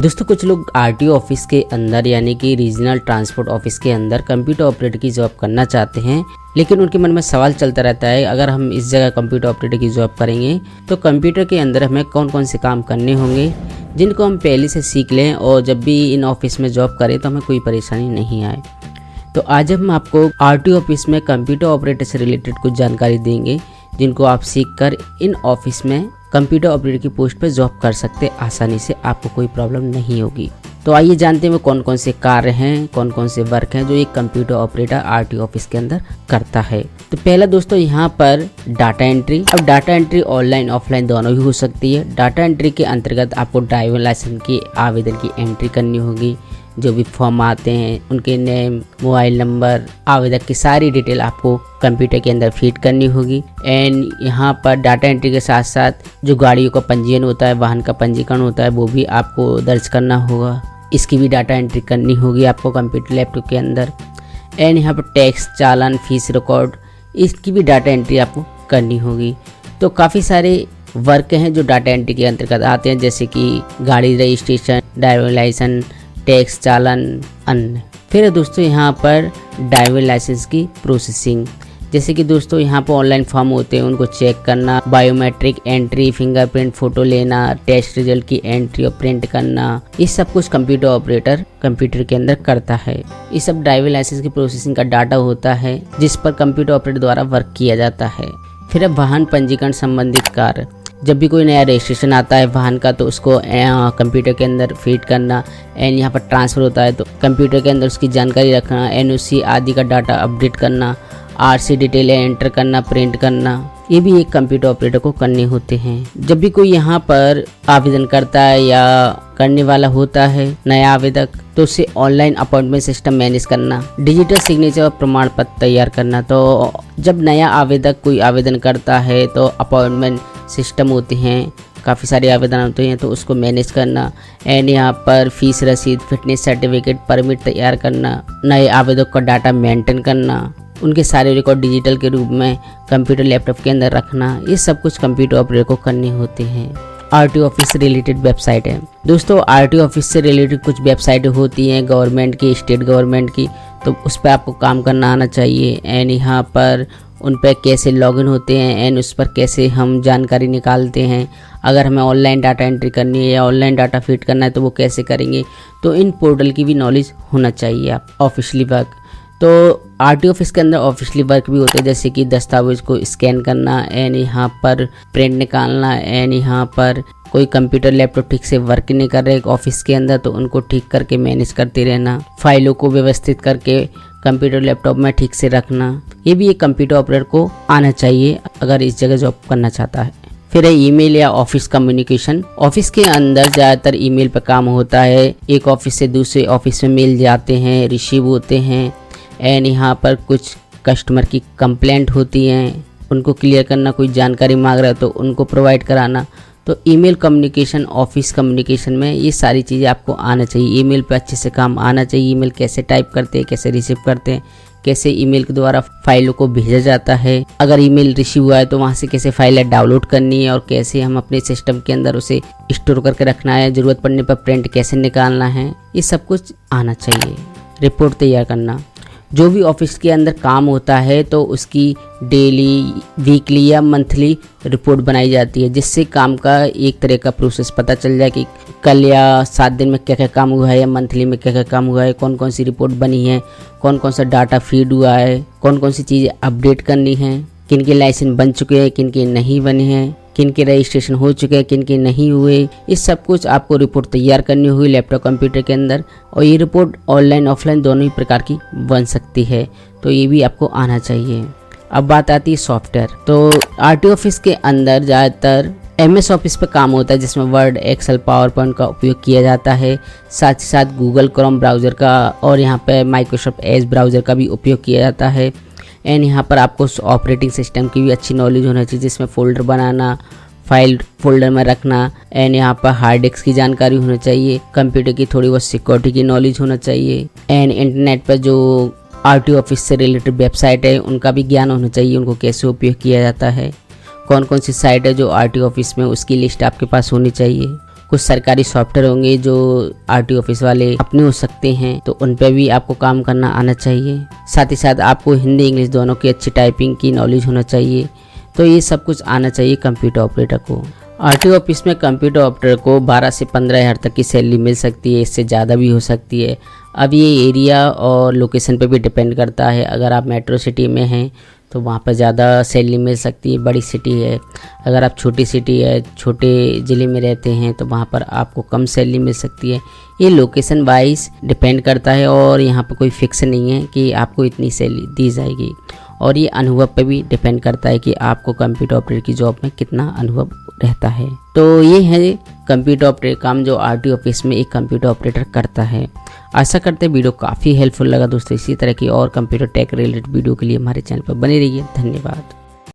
दोस्तों कुछ लोग आरटीओ ऑफिस के अंदर यानी कि रीजनल ट्रांसपोर्ट ऑफिस के अंदर कंप्यूटर ऑपरेटर की जॉब करना चाहते हैं, लेकिन उनके मन में सवाल चलता रहता है अगर हम इस जगह कंप्यूटर ऑपरेटर की जॉब करेंगे तो कंप्यूटर के अंदर हमें कौन कौन से काम करने होंगे जिनको हम पहले से सीख लें और जब भी इन ऑफिस में जॉब करें तो हमें कोई परेशानी नहीं आए। तो आज हम आपको आरटीओ ऑफिस में कंप्यूटर ऑपरेटर से रिलेटेड कुछ जानकारी देंगे जिनको आप सीखकर इन ऑफिस में कंप्यूटर ऑपरेटर की पोस्ट पर जॉब कर सकते आसानी से, आपको कोई प्रॉब्लम नहीं होगी। तो आइए जानते हैं वो कौन कौन से कार्य हैं, कौन कौन से वर्क हैं जो एक कंप्यूटर ऑपरेटर आरटीओ ऑफिस के अंदर करता है। तो पहला दोस्तों यहाँ पर डाटा एंट्री। अब डाटा एंट्री ऑनलाइन ऑफलाइन दोनों भी हो सकती है। डाटा एंट्री के अंतर्गत आपको ड्राइविंग लाइसेंस की आवेदन की एंट्री करनी होगी, जो भी फॉर्म आते हैं उनके नेम, मोबाइल नंबर, आवेदक की सारी डिटेल आपको कंप्यूटर के अंदर फीड करनी होगी। एंड यहाँ पर डाटा एंट्री के साथ साथ जो गाड़ियों का पंजीयन होता है, वाहन का पंजीकरण होता है, वो भी आपको दर्ज करना होगा। इसकी भी डाटा एंट्री करनी होगी आपको कंप्यूटर लैपटॉप के अंदर। एंड यहाँ पर टैक्स, चालान, फीस रिकॉर्ड, इसकी भी डाटा एंट्री आपको करनी होगी। तो काफ़ी सारे वर्क हैं जो डाटा एंट्री के अंतर्गत आते हैं, जैसे कि गाड़ी रजिस्ट्रेशन, ड्राइविंग लाइसेंस, टैक्स, चालान, अन्य। फिर दोस्तों यहाँ पर ड्राइविंग लाइसेंस की प्रोसेसिंग, जैसे कि दोस्तों यहाँ पर ऑनलाइन फॉर्म होते हैं उनको चेक करना, बायोमेट्रिक एंट्री, फिंगरप्रिंट फोटो लेना, टेस्ट रिजल्ट की एंट्री और प्रिंट करना, ये सब कुछ कंप्यूटर ऑपरेटर कंप्यूटर के अंदर करता है। ये सब ड्राइविंग लाइसेंस की प्रोसेसिंग का डाटा होता है जिस पर कंप्यूटर ऑपरेटर द्वारा वर्क किया जाता है। फिर अब वाहन पंजीकरण संबंधित कार्य, जब भी कोई नया रजिस्ट्रेशन आता है वाहन का तो उसको कंप्यूटर के अंदर फीड करना। एंड यहाँ पर ट्रांसफ़र होता है तो कंप्यूटर के अंदर उसकी जानकारी रखना, एनओसी आदि का डाटा अपडेट करना, आरसी डिटेल एंटर करना, प्रिंट करना, ये भी एक कंप्यूटर ऑपरेटर को करने होते हैं। जब भी कोई यहाँ पर आवेदन करता है या करने वाला होता है नया आवेदक, तो उसे ऑनलाइन अपॉइंटमेंट सिस्टम मैनेज करना, डिजिटल सिग्नेचर और प्रमाण पत्र तैयार करना। तो जब नया आवेदक कोई आवेदन करता है तो अपॉइंटमेंट सिस्टम होते हैं, काफ़ी सारे आवेदन होते हैं, तो उसको मैनेज करना। एंड यहाँ पर फीस रसीद, फिटनेस सर्टिफिकेट, परमिट तैयार करना, नए आवेदक का डाटा मेंटेन करना, उनके सारे रिकॉर्ड डिजिटल के रूप में कंप्यूटर लैपटॉप के अंदर रखना, ये सब कुछ कंप्यूटर ऑपरेटर को करने होते हैं। आरटीओ ऑफिस से रिलेटेड वेबसाइट है दोस्तों, आरटीओ ऑफिस से रिलेटेड कुछ वेबसाइट होती हैं गवर्नमेंट की, स्टेट गवर्नमेंट की, तो उस पर आपको काम करना आना चाहिए। एंड यहाँ पर उन पर कैसे लॉगिन होते हैं एंड उस पर कैसे हम जानकारी निकालते हैं, अगर हमें ऑनलाइन डाटा एंट्री करनी है या ऑनलाइन डाटा फीड करना है तो वो कैसे करेंगे, तो इन पोर्टल की भी नॉलेज होना चाहिए आप। ऑफिशियली वर्क, तो आरटीओ ऑफिस के अंदर ऑफिशियली वर्क भी होते हैं, जैसे कि दस्तावेज को स्कैन करना एंड यहाँ पर प्रिंट निकालना। एंड यहाँ पर कोई कंप्यूटर लैपटॉप ठीक से वर्क नहीं कर रहे ऑफिस के अंदर तो उनको ठीक करके मैनेज करते रहना, फाइलों को व्यवस्थित करके कंप्यूटर लैपटॉप में ठीक से रखना, ये भी एक कंप्यूटर ऑपरेटर को आना चाहिए अगर इस जगह जॉब करना चाहता है। फिर है ईमेल या ऑफिस कम्युनिकेशन। ऑफिस के अंदर ज़्यादातर ईमेल पर काम होता है, एक ऑफिस से दूसरे ऑफिस में मेल जाते हैं, रिसीव होते हैं। एंड यहाँ पर कुछ कस्टमर की कंप्लेंट होती हैं, उनको क्लियर करना, कोई जानकारी मांग रहा है तो उनको प्रोवाइड कराना। तो ईमेल कम्युनिकेशन, ऑफिस कम्युनिकेशन में ये सारी चीज़ें आपको आना चाहिए। ईमेल पे अच्छे से काम आना चाहिए, ईमेल कैसे टाइप करते हैं, कैसे रिसीव करते हैं, कैसे ईमेल के द्वारा फाइलों को भेजा जाता है, अगर ईमेल रिसीव हुआ है तो वहाँ से कैसे फाइलें डाउनलोड करनी है और कैसे हम अपने सिस्टम के अंदर उसे स्टोर करके रखना है, ज़रूरत पड़ने पर प्रिंट कैसे निकालना है, ये सब कुछ आना चाहिए। रिपोर्ट तैयार करना, जो भी ऑफिस के अंदर काम होता है तो उसकी डेली, वीकली या मंथली रिपोर्ट बनाई जाती है, जिससे काम का एक तरह का प्रोसेस पता चल जाए कि कल या 7 दिन में क्या क्या काम हुआ है या मंथली में क्या क्या काम हुआ है, कौन कौन सी रिपोर्ट बनी है, कौन कौन सा डाटा फीड हुआ है, कौन कौन सी चीज़ें अपडेट करनी है, किन के लाइसेंस बन चुके हैं, किन के नहीं बने हैं, किन के रजिस्ट्रेशन हो चुके हैं, किन के नहीं हुए, इस सब कुछ आपको रिपोर्ट तैयार करनी होगी लैपटॉप कंप्यूटर के अंदर। और ये रिपोर्ट ऑनलाइन ऑफलाइन दोनों ही प्रकार की बन सकती है, तो ये भी आपको आना चाहिए। अब बात आती है सॉफ्टवेयर। तो आरटीओ ऑफिस के अंदर ज़्यादातर एमएस ऑफिस पे काम होता है, जिसमें वर्ड, एक्सेल, पावर पॉइंट का उपयोग किया जाता है। साथ ही साथ गूगल क्रोम ब्राउज़र का और यहाँ पे माइक्रोसॉफ्ट एज ब्राउज़र का भी उपयोग किया जाता है। एंड यहाँ पर आपको ऑपरेटिंग सिस्टम की भी अच्छी नॉलेज होना चाहिए, जिसमें फ़ोल्डर बनाना, फाइल फोल्डर में रखना। एंड यहाँ पर हार्ड डिस्क की जानकारी होनी चाहिए, कंप्यूटर की थोड़ी बहुत सिक्योरिटी की नॉलेज होना चाहिए। एंड इंटरनेट पर जो आरटीओ ऑफिस से रिलेटेड वेबसाइट है उनका भी ज्ञान होना चाहिए, उनको कैसे उपयोग किया जाता है, कौन कौन सी साइट है जो आरटीओ ऑफिस में, उसकी लिस्ट आपके पास होनी चाहिए। कुछ सरकारी सॉफ्टवेयर होंगे जो आरटीओ ऑफिस वाले अपने हो सकते हैं, तो उन पे भी आपको काम करना आना चाहिए। साथ ही साथ आपको हिंदी इंग्लिश दोनों की अच्छी टाइपिंग की नॉलेज होना चाहिए। तो ये सब कुछ आना चाहिए कंप्यूटर ऑपरेटर को। आरटीओ ऑफिस में कंप्यूटर ऑपरेटर को 12 से 15 हज़ार तक की सैलरी मिल सकती है, इससे ज़्यादा भी हो सकती है। अब ये एरिया और लोकेशन पे भी डिपेंड करता है। अगर आप मेट्रो सिटी में हैं तो वहाँ पर ज़्यादा सैलरी मिल सकती है, बड़ी सिटी है। अगर आप छोटी सिटी है, छोटे ज़िले में रहते हैं तो वहाँ पर आपको कम सैलरी मिल सकती है। ये लोकेशन वाइज डिपेंड करता है और यहाँ पर कोई फिक्स नहीं है कि आपको इतनी सैलरी दी जाएगी। और ये अनुभव पे भी डिपेंड करता है कि आपको कंप्यूटर ऑपरेटर की जॉब में कितना अनुभव रहता है। तो ये है कंप्यूटर ऑपरेटर काम जो आरटीओ ऑफिस में एक कंप्यूटर ऑपरेटर करता है। आशा करते हैं वीडियो काफ़ी हेल्पफुल लगा दोस्तों। इसी तरह की और कंप्यूटर टेक रिलेटेड वीडियो के लिए हमारे चैनल पर बने रहिए। धन्यवाद।